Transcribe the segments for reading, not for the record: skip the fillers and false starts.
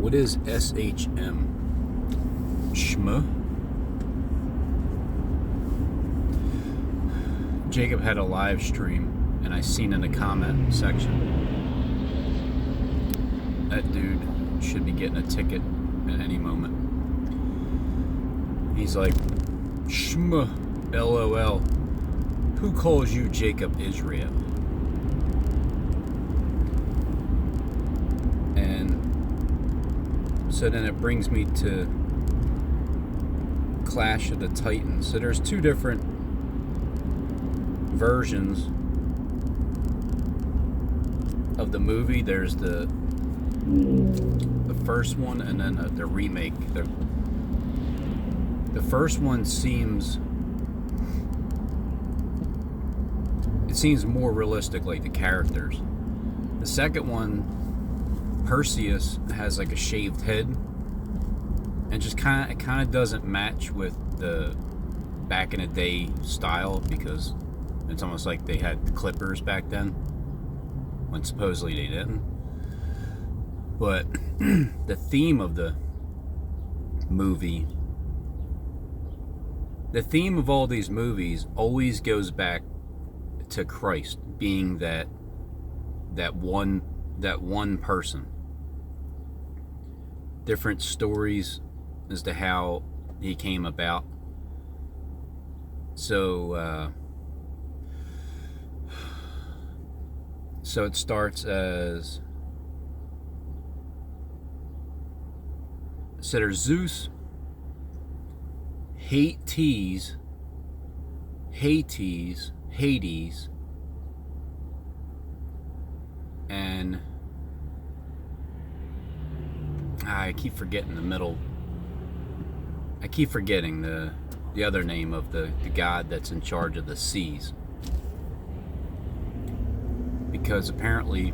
What is SHM? Shma? Jacob had a live stream, and I seen in the comment section that dude should be getting a ticket at any moment. He's like, Shma, LOL. Who calls you Jacob Israel? And so then it brings me to Clash of the Titans. So there's two different versions of the movie. There's the first one, and then the remake. The first one seems more realistic, like the characters. The second one, Perseus has like a shaved head, and just kind of doesn't match with the back in the day style, because it's almost like they had clippers back then, when supposedly they didn't. But the theme of the movie, the theme of all these movies always goes back to Christ being that one person. Different stories as to how he came about. So it starts as, so there's Zeus, HateTees, Hades, and I keep forgetting the middle. I keep forgetting the other name of the god that's in charge of the seas. Because apparently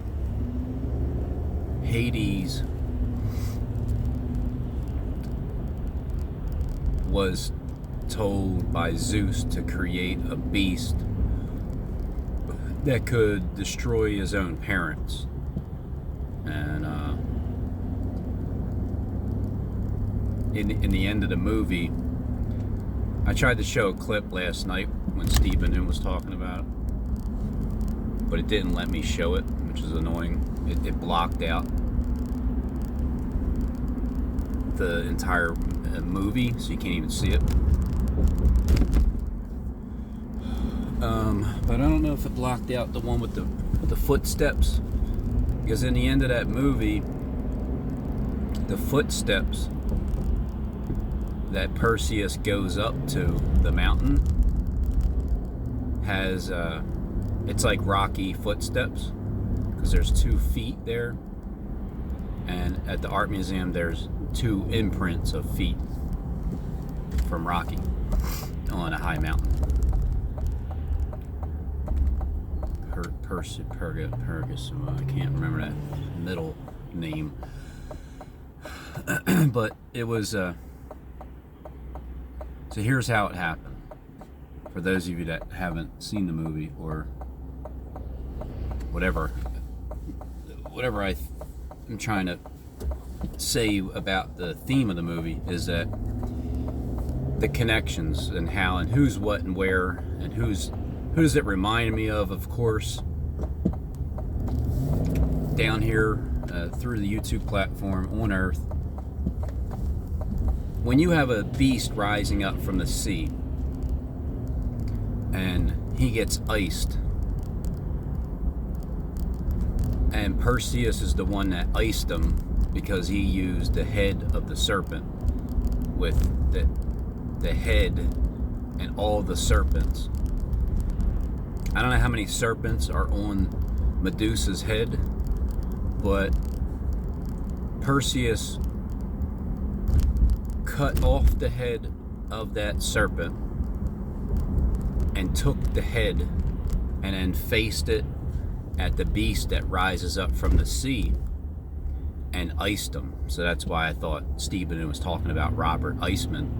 Hades was told by Zeus to create a beast that could destroy his own parents. And in the end of the movie, I tried to show a clip last night when Stephen was talking about it, but it didn't let me show it, which is annoying. It blocked out the entire movie, so you can't even see it. But I don't know if it blocked out the one with the footsteps, because in the end of that movie, the footsteps that Perseus goes up to the mountain has it's like rocky footsteps, because there's 2 feet there, and at the art museum there's 2 imprints of feet from Rocky on a high mountain. Pergus, I can't remember that middle name. But it was so here's how it happened, for those of you that haven't seen the movie, or whatever I'm trying to say about the theme of the movie is that the connections and how and who's what and where and who does it remind me of course, down here through the YouTube platform on Earth. When you have a beast rising up from the sea and he gets iced, and Perseus is the one that iced him because he used the head of the serpent, with the head and all the serpents. I don't know how many serpents are on Medusa's head, but Perseus cut off the head of that serpent and took the head and then faced it at the beast that rises up from the sea and iced him. So that's why I thought Stephen was talking about Robert Iceman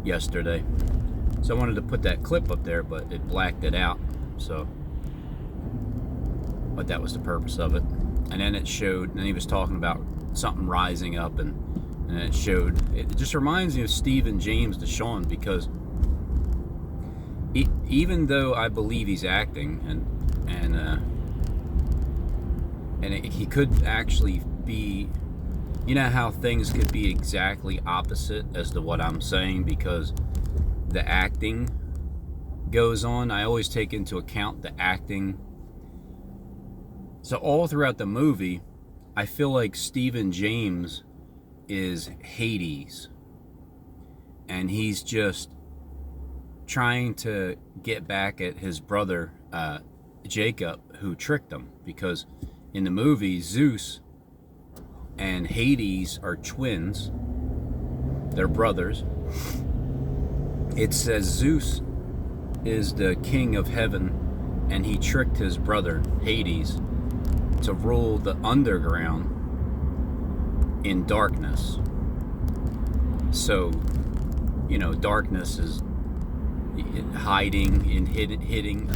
yesterday. So I wanted to put that clip up there, but it blacked it out. So, but that was the purpose of it. And then it showed, and then he was talking about something rising up, and it showed, it just reminds me of Stephen James DeShawn, because even though I believe he's acting, he could actually be, you know how things could be exactly opposite as to what I'm saying, because the acting goes on. I always take into account the acting. So all throughout the movie, I feel like Stephen James is HateTees, and he's just trying to get back at his brother Jacob, who tricked him, because in the movie, Zeus and HateTees are twins. They're brothers. It says Zeus is the king of heaven, and he tricked his brother HateTees to rule the underground in darkness. So, you know, darkness is hiding and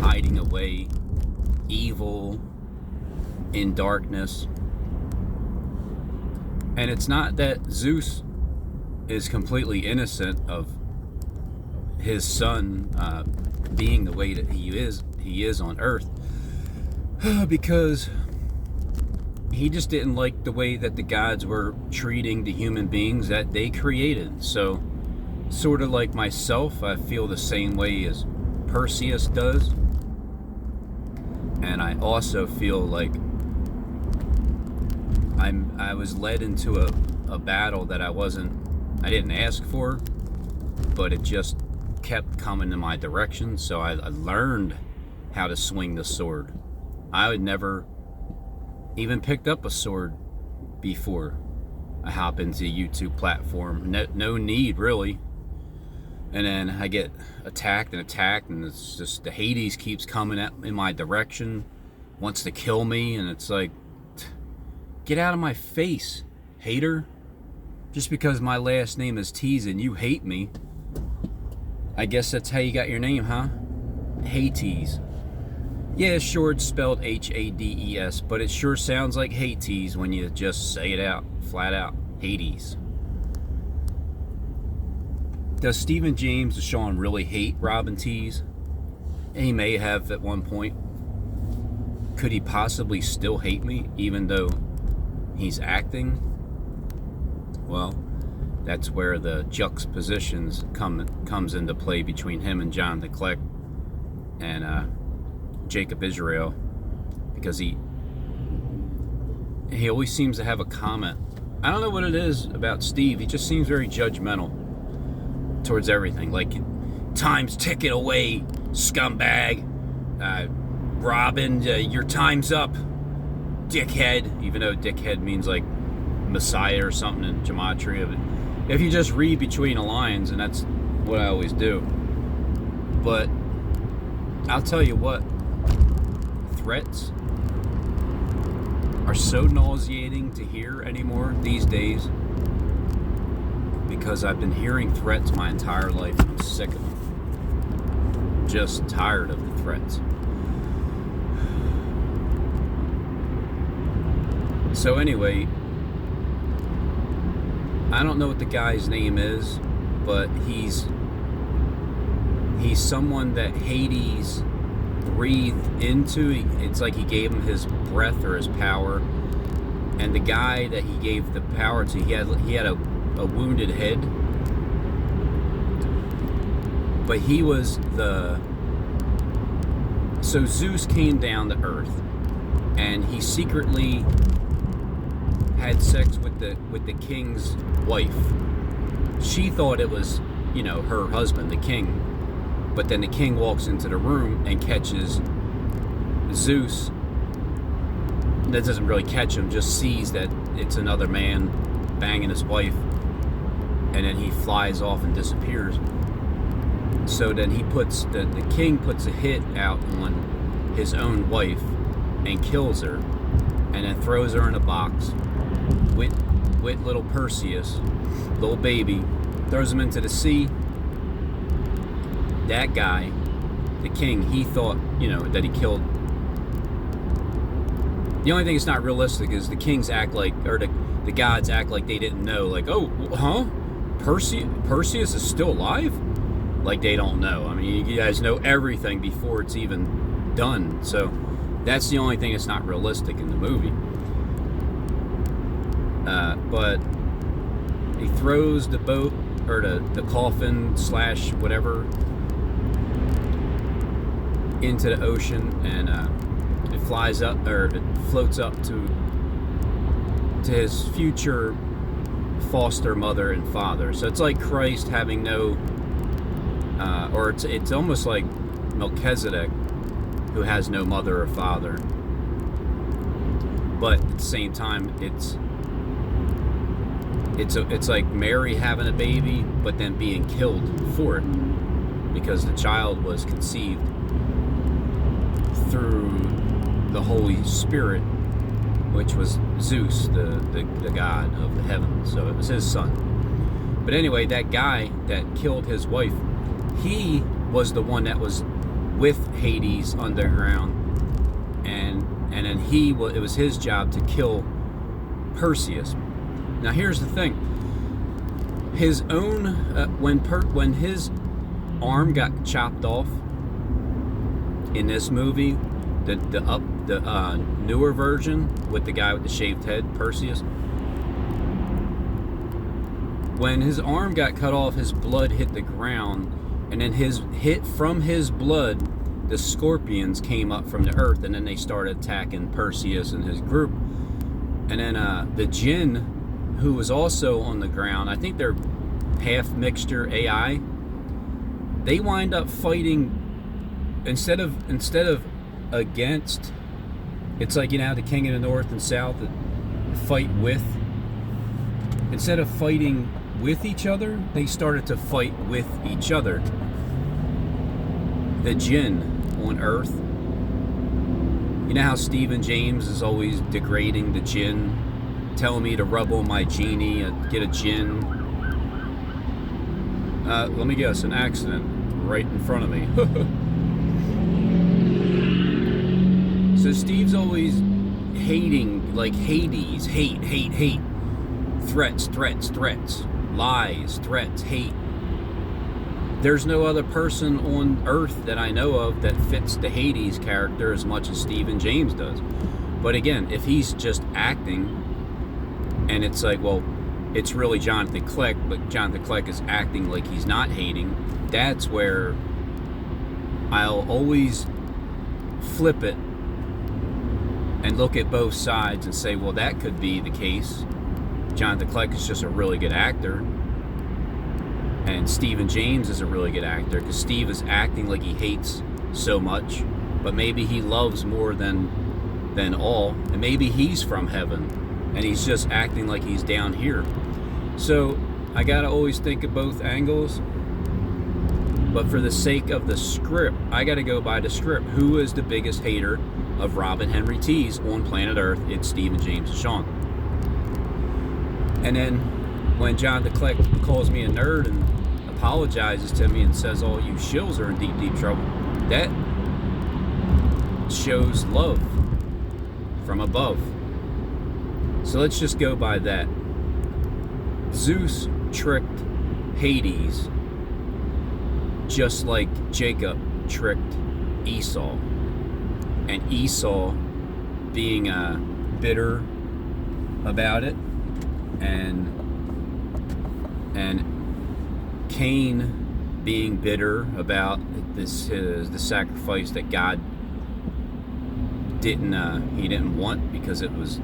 hiding away, evil in darkness. And it's not that Zeus is completely innocent of his son being the way that he is on Earth, because he just didn't like the way that the gods were treating the human beings that they created. So, sort of like myself, I feel the same way as Perseus does. And I also feel like I was led into a battle that I didn't ask for, but it just kept coming in my direction. So I learned how to swing the sword. I would never even picked up a sword before I hop into a YouTube platform. No need, really. And then I get attacked, and it's just the HateTees keeps coming in my direction, wants to kill me, and it's like, get out of my face, hater. Just because my last name is Tees and you hate me, I guess that's how you got your name, huh? HateTees. Yeah, sure, it's spelled HaDes, but it sure sounds like HateTees when you just say it out, flat out. HateTees. Does Stephen James DeShawn really hate Robin Tees? He may have at one point. Could he possibly still hate me, even though he's acting? Well, that's where the juxtapositions comes into play between him and Jonathan Kleck and Jacob Israel, because he always seems to have a comment. I don't know what it is about Steve. He just seems very judgmental towards everything. Like, time's ticking away, scumbag. Robin, your time's up, dickhead. Even though dickhead means like Messiah or something in gematria. But if you just read between the lines, and that's what I always do. But I'll tell you what, threats are so nauseating to hear anymore these days, because I've been hearing threats my entire life, and I'm sick of them. Just tired of the threats. So anyway, I don't know what the guy's name is, but he's someone that HateTees breathed into. It's like he gave him his breath or his power, and the guy that he gave the power to, he had a wounded head, but he was so Zeus came down to Earth, and he secretly had sex with the king's wife. She thought it was, her husband, the king. But then the king walks into the room and catches Zeus. That doesn't really catch him, just sees that it's another man banging his wife. And then he flies off and disappears. So then he the king puts a hit out on his own wife and kills her, and then throws her in a box with little Perseus, little baby, throws him into the sea. That guy, the king, he thought, that he killed The only thing that's not realistic is the kings act like, or the gods act like they didn't know. Like, oh, huh? Perseus is still alive? Like they don't know. I mean, you guys know everything before it's even done. So that's the only thing that's not realistic in the movie. But he throws the boat, or the coffin / whatever, into the ocean, and it flies up, or it floats up to his future foster mother and father. So it's like Christ having no, or it's almost like Melchizedek, who has no mother or father. But at the same time, it's like Mary having a baby, but then being killed for it, because the child was conceived through the Holy Spirit, which was Zeus, the god of the heavens. So it was his son. But anyway, that guy that killed his wife, he was the one that was with Hades underground, and then it was his job to kill Perseus. Now here's the thing: his own when his arm got chopped off in this movie, the newer version with the guy with the shaved head, Perseus. When his arm got cut off, his blood hit the ground, and then from his blood, the scorpions came up from the earth, and then they started attacking Perseus and his group. And then the jinn, who was also on the ground, I think they're half mixture AI, they wind up fighting instead of against. It's like, you know, the king of the north and south that fight with. Instead of fighting with each other, they started to fight with each other. The jinn on earth. You know how Stephen James is always degrading the jinn, telling me to rub on my genie, get a jinn. Let me guess, an accident right in front of me. So Steve's always hating, like Hades, hate. Threats, lies, threats, hate. There's no other person on earth that I know of that fits the Hades character as much as Stephen James does. But again, if he's just acting, and it's like, well, it's really Jonathan Kleck, but Jonathan Kleck is acting like he's not hating, that's where I'll always flip it and look at both sides and say, well, that could be the case. Jonathan Kleck is just a really good actor, and Stephen James is a really good actor, because Steve is acting like he hates so much, but maybe he loves more than all, and maybe he's from heaven and he's just acting like he's down here. So I gotta always think of both angles, but for the sake of the script, I gotta go by the script. Who is the biggest hater of Robin Henry Tees on planet Earth? It's Stephen James and Sean. And then when Jonathan Kleck calls me a nerd and apologizes to me and says all you shills are in deep, deep trouble, that shows love from above. So let's just go by that. Zeus tricked Hades just like Jacob tricked Esau. And Esau being bitter about it, and Cain being bitter about this, the sacrifice that God didn't want, because it was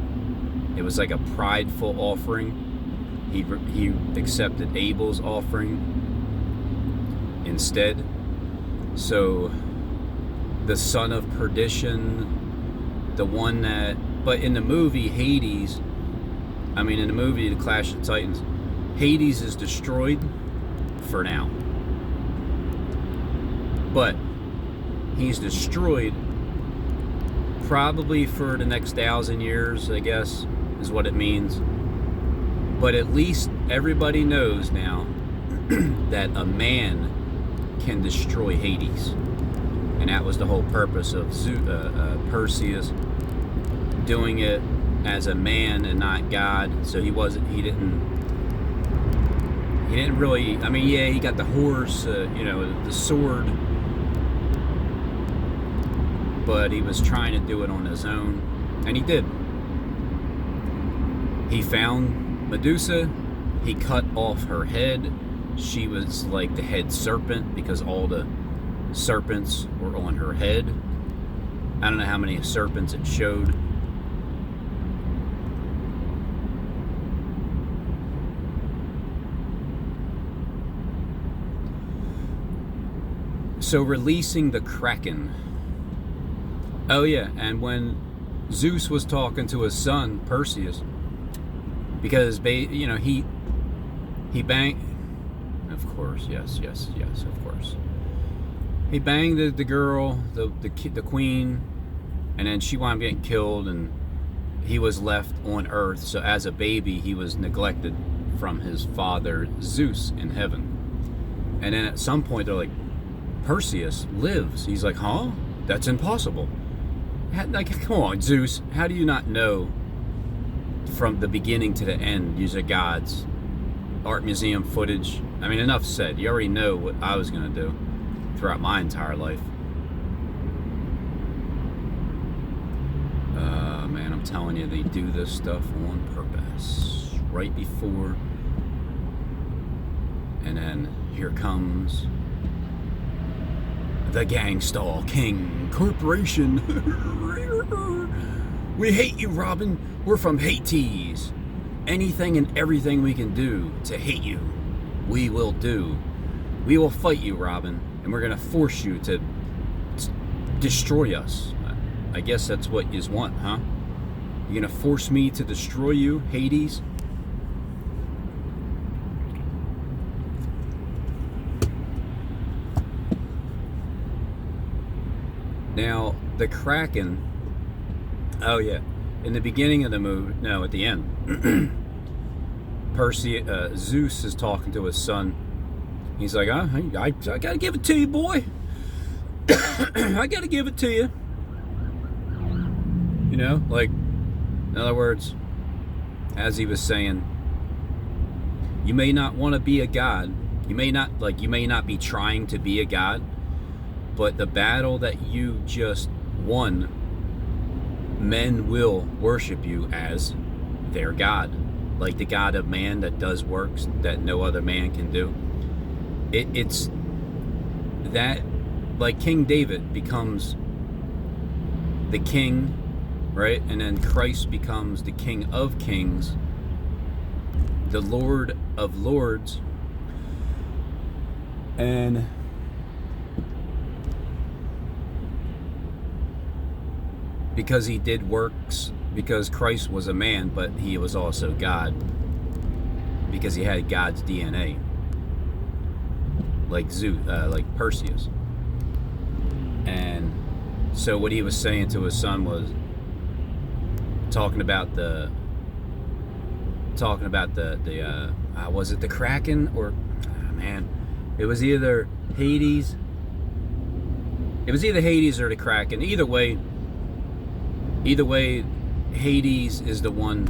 like a prideful offering. He accepted Abel's offering instead. So the son of perdition, the one that, but in the movie Hades, in the movie The Clash of Titans, Hades is destroyed for now. But he's destroyed probably for the next 1,000 years, I guess, is what it means. But at least everybody knows now that a man can destroy Hades. And that was the whole purpose of Perseus doing it as a man and not God. So he didn't really, I mean, yeah, he got the horse, the sword, but he was trying to do it on his own, and he did. He found Medusa, he cut off her head. She was like the head serpent because all the serpents were on her head. I don't know how many serpents it showed. So releasing the Kraken. Oh yeah, and when Zeus was talking to his son Perseus, because he banged. Of course, yes, of course. He banged the girl, the queen, and then she wound up getting killed, and he was left on Earth. So as a baby, he was neglected from his father Zeus in heaven. And then at some point, they're like, Perseus lives. He's like, huh? That's impossible. Come on, Zeus. How do you not know from the beginning to the end? These are gods. Art museum footage. I mean, enough said. You already know what I was going to do throughout my entire life. Man, I'm telling you, they do this stuff on purpose. Right before. And then here comes the Gangstar King Corporation. We hate you, Robin. We're from HateTees. Anything and everything we can do to hate you, we will do. We will fight you, Robin, and we're gonna force you to destroy us. I guess that's what you want, huh? You're gonna force me to destroy you, Hades? Now, the Kraken, oh yeah, in the beginning of the movie, no, at the end, Zeus is talking to his son. He's like, I gotta give it to you, boy. I gotta give it to you. You know, like, in other words, as he was saying, you may not want to be a god. You may not be trying to be a god, but the battle that you just won, men will worship you as their god. Like the God of man that does works that no other man can do. It's that, like King David becomes the king, right? And then Christ becomes the King of kings, the Lord of lords. And because he did works, because Christ was a man, but he was also God, because he had God's DNA, like like Perseus. And so what he was saying to his son was talking about the was it the Kraken or man? It was either Hades. It was either Hades or the Kraken. Either way, Hades is the one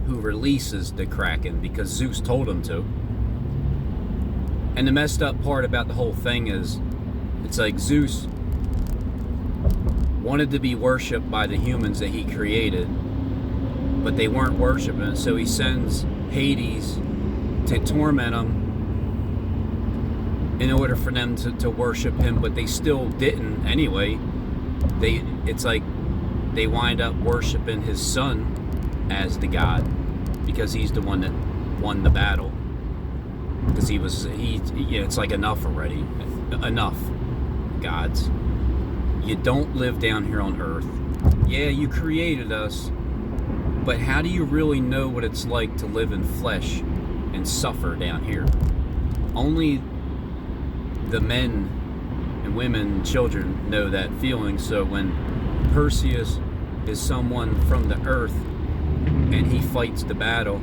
who releases the Kraken because Zeus told him to. And the messed up part about the whole thing is, it's like Zeus wanted to be worshipped by the humans that he created, but they weren't worshiping it, so he sends Hades to torment them in order for them to worship him, but they still didn't anyway. It's like they wind up worshiping his son as the god because he's the one that won the battle. Because it's like enough already. Enough, gods. You don't live down here on Earth. Yeah, you created us, but how do you really know what it's like to live in flesh and suffer down here? Only the men and women and children know that feeling. So when Perseus is someone from the earth and he fights the battle,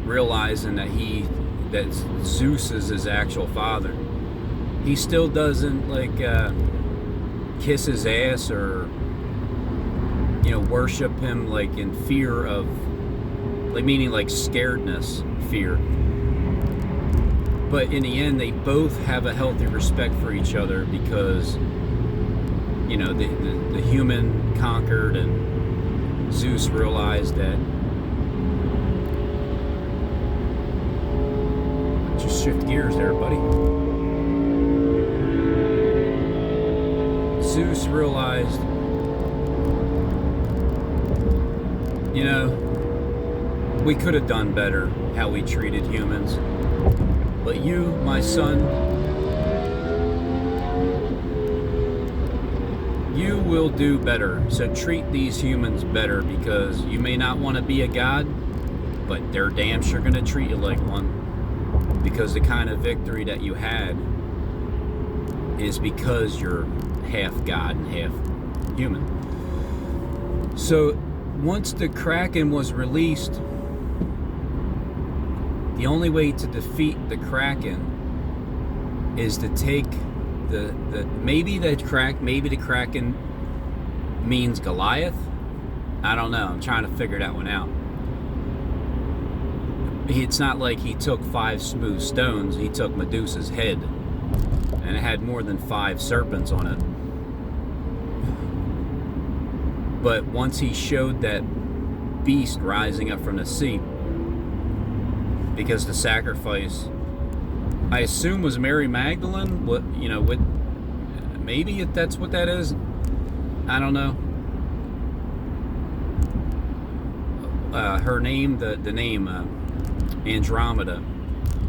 realizing that Zeus is his actual father, he still doesn't like kiss his ass or worship him like in fear of, like, meaning like scaredness, fear. But in the end, they both have a healthy respect for each other because, the human conquered, and Zeus realized that. Just shift gears there, buddy. Zeus realized, we could have done better how we treated humans. But you, my son, you will do better. So treat these humans better, because you may not want to be a god, but they're damn sure going to treat you like one. Because the kind of victory that you had is because you're half god and half human. So once the Kraken was released, the only way to defeat the Kraken is to take maybe the Kraken means Goliath. I don't know. I'm trying to figure that one out. It's not like he took 5 smooth stones. He took Medusa's head, and it had more than 5 serpents on it. But once he showed that beast rising up from the sea, because the sacrifice, I assume, was Mary Magdalene. Maybe if that's what that is. I don't know. Her name, the name Andromeda.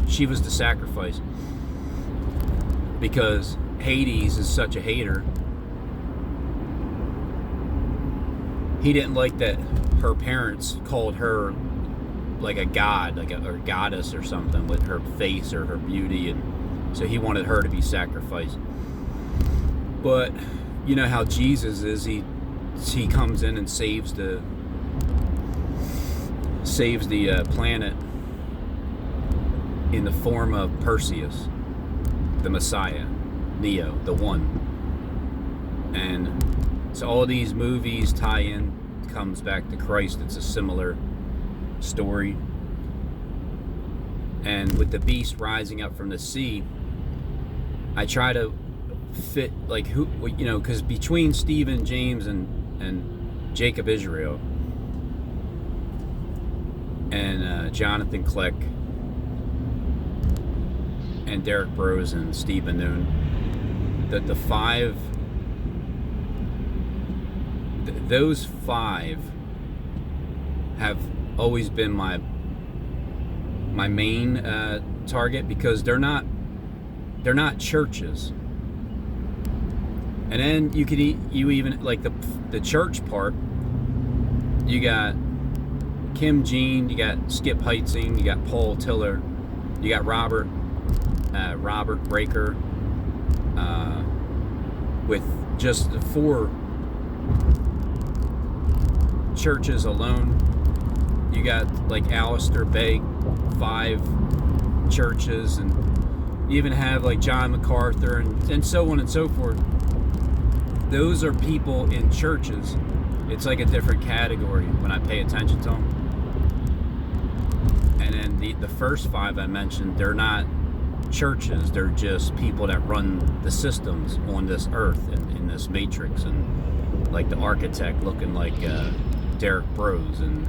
She was the sacrifice because Hades is such a hater. He didn't like that her parents called her like a god, or goddess or something, with her face or her beauty, and so he wanted her to be sacrificed. But you know how Jesus is, he comes in and saves the planet in the form of Perseus, the Messiah, Neo, the One. And so all these movies tie in, comes back to Christ. It's a similar story. And with the beast rising up from the sea, I try to fit, like, who, because between Stephen James and Jacob Israel and Jonathan Kleck and Derek Brose and Steve Noon, that those five have always been my main target, because they're not churches. And then you even like the church part. You got Kim Jean, you got Skip Heitzing, you got Paul Tiller, you got Robert Breaker, with just the 4 churches alone. You got like Alistair Begg, 5 churches, and you even have like John MacArthur and so on and so forth. Those are people in churches. It's like a different category when I pay attention to them. And then the first 5 I mentioned, they're not churches. They're just people that run the systems on this earth in this matrix, and like the architect looking like Derek Brose and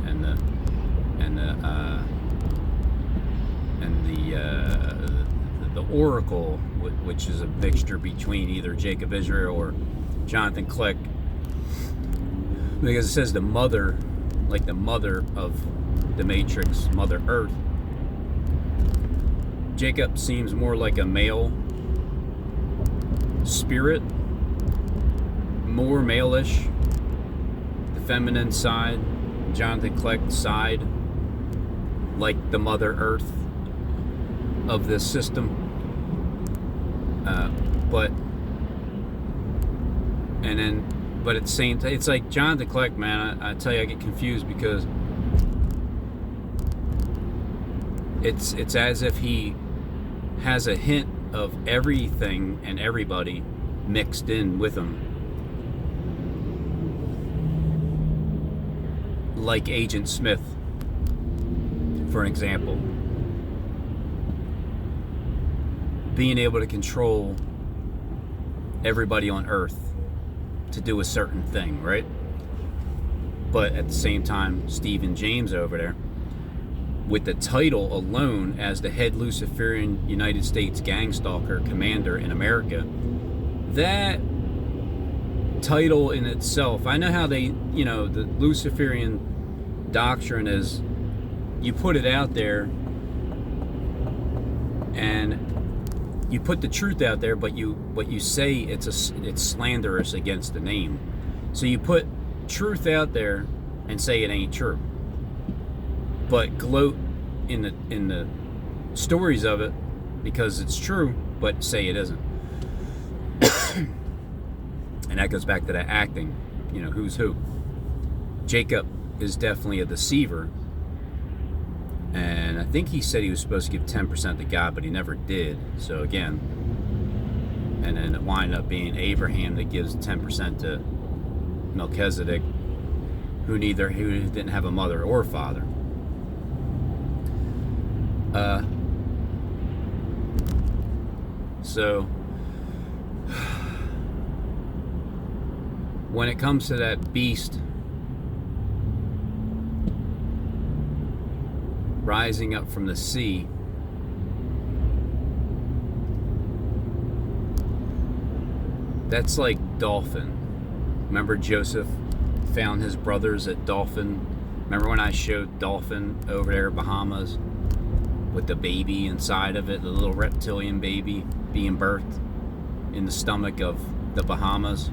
the Oracle, which is a mixture between either Jacob Israel or Jonathan Kleck, because it says the mother, like the mother of the Matrix, Mother Earth. Jacob seems more like a male spirit, more male-ish, the feminine side. Jonathan Kleck's side, like the Mother Earth of this system. But at the same time, it's like Jonathan Kleck, man, I tell you, I get confused because it's as if he has a hint of everything and everybody mixed in with him. like Agent Smith, for an example, being able to control everybody on Earth to do a certain thing, right? But at the same time, Stephen James over there, with the title alone as the head Luciferian United States gang stalker commander in America, that title in itself, I know how they, the Luciferian doctrine is, you put it out there and you put the truth out there, but you say it's slanderous against the name. So you put truth out there and say it ain't true, but gloat in the stories of it because it's true, but say it isn't. And that goes back to that acting, who's who. Jacob is definitely a deceiver, and I think he said he was supposed to give 10% to God, but he never did. So again, and then it wound up being Abraham that gives 10% to Melchizedek, who didn't have a mother or father. So when it comes to that beast rising up from the sea, that's like dolphin. Remember Joseph found his brothers at Dolphin? Remember when I showed Dolphin over there, Bahamas, with the baby inside of it, the little reptilian baby being birthed in the stomach of the Bahamas?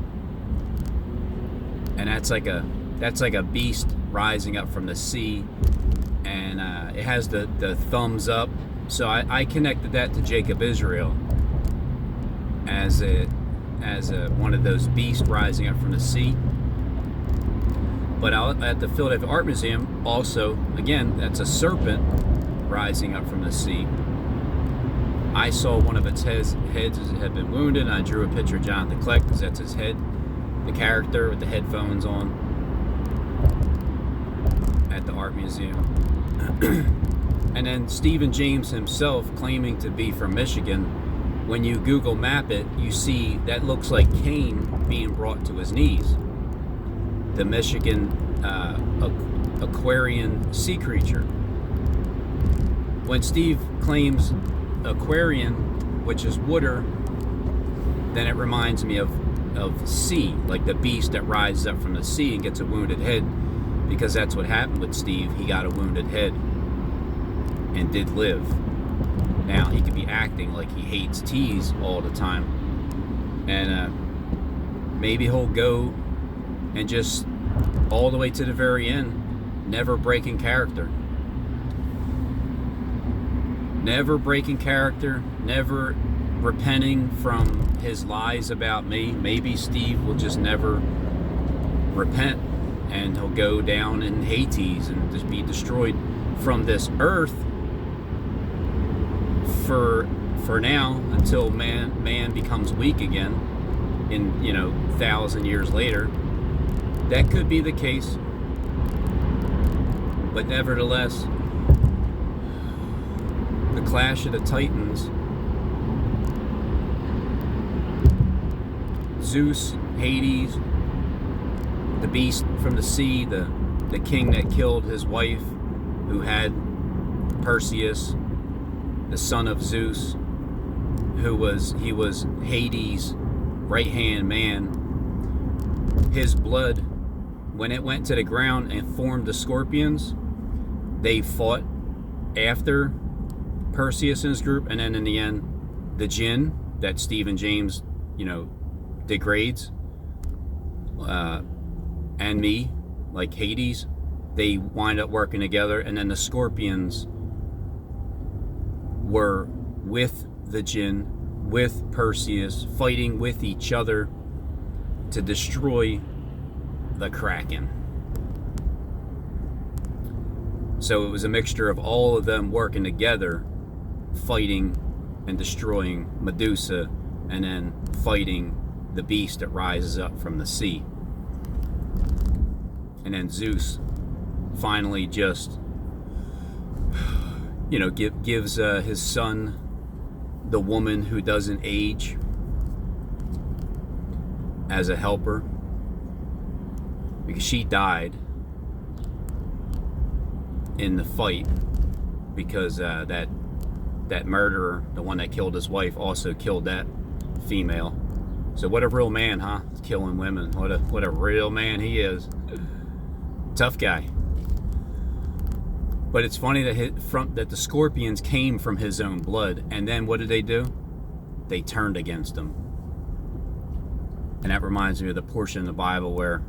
And that's like a beast rising up from the sea, and it has the thumbs up. So I connected that to Jacob Israel as one of those beasts rising up from the sea. But out at the Philadelphia Art Museum, also, again, that's a serpent rising up from the sea. I saw one of its heads as it had been wounded, and I drew a picture of Jonathan Kleck because that's his head, the character with the headphones on at the Art Museum. And then Stephen James himself, claiming to be from Michigan, when you Google map it, you see that looks like Cain being brought to his knees. The Michigan Aquarian sea creature. When Steve claims Aquarian, which is water, then it reminds me of sea, like the beast that rises up from the sea and gets a wounded head, because that's what happened with Steve. He got a wounded head and did live. Now, he could be acting like he hates teas all the time, and maybe he'll go and just all the way to the very end, never breaking character. Never breaking character, never repenting from his lies about me. Maybe Steve will just never repent, and he'll go down in HateTees and just be destroyed from this earth for now, until man becomes weak again in 1,000 years later. That could be the case, but nevertheless, the clash of the Titans, Zeus, Hades, the beast from the sea, the king that killed his wife, who had Perseus, the son of Zeus, he was Hades' right-hand man. His blood, when it went to the ground and formed the scorpions, they fought after Perseus and his group, and then in the end, the jinn that Stephen James, degrades, and me, like Hades, they wind up working together, and then the scorpions were with the jinn, with Perseus, fighting with each other to destroy the Kraken. So it was a mixture of all of them working together, fighting and destroying Medusa, and then fighting the beast that rises up from the sea. And then Zeus finally just, gives his son the woman who doesn't age as a helper, because she died in the fight, because that murderer, the one that killed his wife, also killed that female. So what a real man, huh? Killing women. What a real man he is. Tough guy. But it's funny that the scorpions came from his own blood, and then what did they do? They turned against him. And that reminds me of the portion in the Bible where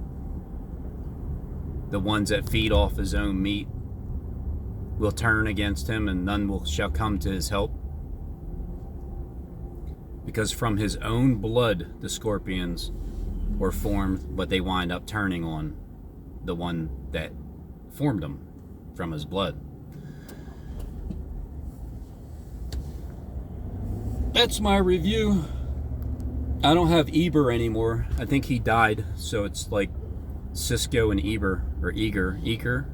the ones that feed off his own meat will turn against him, and none shall come to his help. Because from his own blood the scorpions were formed, but they wind up turning on the one that formed them from his blood. That's my review. I don't have Eber anymore. I think he died, so it's like Cisco and Eber, or Eager.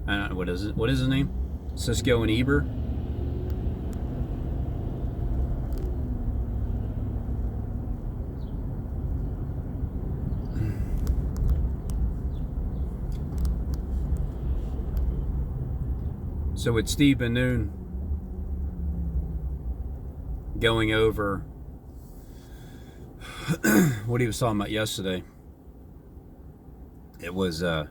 I don't know, what is it? What is his name? Cisco and Eber. So with Steve Ben-Nun going over what he was talking about yesterday, it was I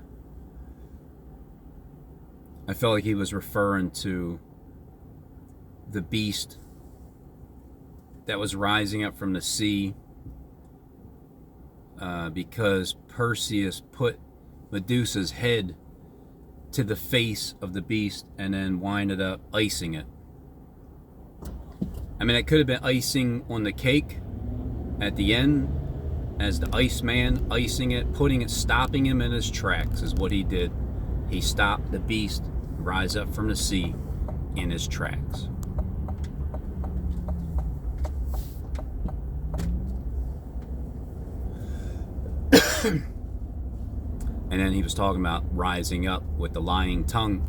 felt like he was referring to the beast that was rising up from the sea, because Perseus put Medusa's head to the face of the beast and then winded up icing it. I mean, it could have been icing on the cake at the end, as the Iceman icing it, stopping him in his tracks is what he did. He stopped the beast rise up from the sea in his tracks. And then he was talking about rising up with the lying tongue.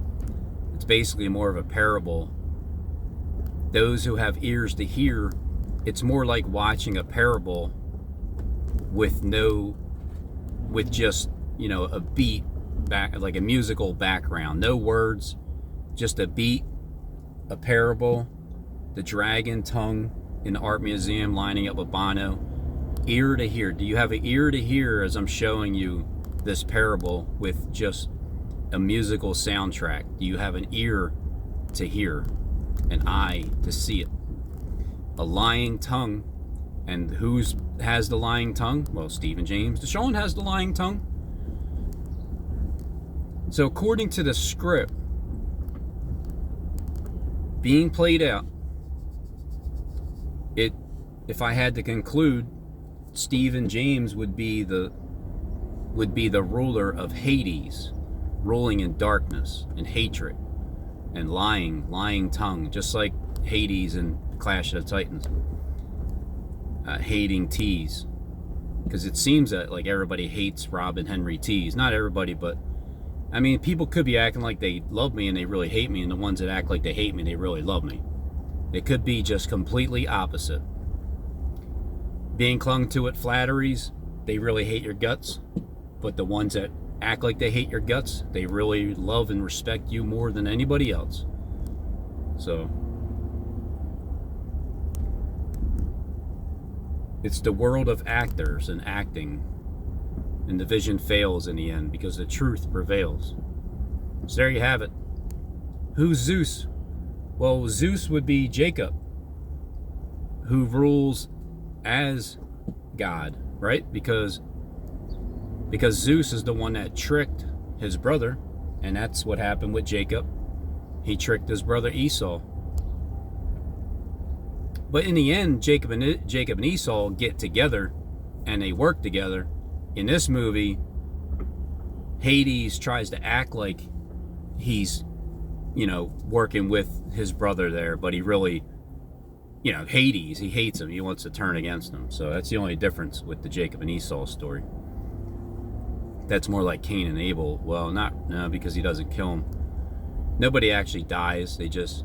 It's basically more of a parable. Those who have ears to hear, it's more like watching a parable with just, a beat back, like a musical background. No words, just a beat, a parable, the dragon tongue in the art museum lining up with Bono. Ear to hear. Do you have an ear to hear as I'm showing you this parable with just a musical soundtrack? Do you have an ear to hear, an eye to see it? A lying tongue. And who has the lying tongue? Well, Stephen James DeShawn has the lying tongue. So according to the script being played out, if I had to conclude, Stephen James would be the ruler of HateTees, ruling in darkness and hatred and lying tongue, just like HateTees in Clash of the Titans. Hating Tees, because it seems that like everybody hates Robin Henry Tees. Not everybody, but I mean, people could be acting like they love me and they really hate me, and the ones that act like they hate me, they really love me. It could be just completely opposite. Being clung to at flatteries, they really hate your guts, but the ones that act like they hate your guts, they really love and respect you more than anybody else. So it's the world of actors and acting, and the vision fails in the end because the truth prevails. So there you have it. Who's Zeus? Well, Zeus would be Jacob, who rules as God, right? Because Zeus is the one that tricked his brother, and that's what happened with Jacob. He tricked his brother Esau. But in the end, Jacob and Esau get together and they work together. In this movie, HateTees tries to act like he's, working with his brother there, but he really, HateTees, he hates him. He wants to turn against him. So that's the only difference with the Jacob and Esau story. That's more like Cain and Abel. Well, no, because he doesn't kill him. Nobody actually dies. They just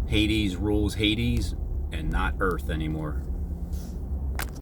Hades rules Hades and not Earth anymore.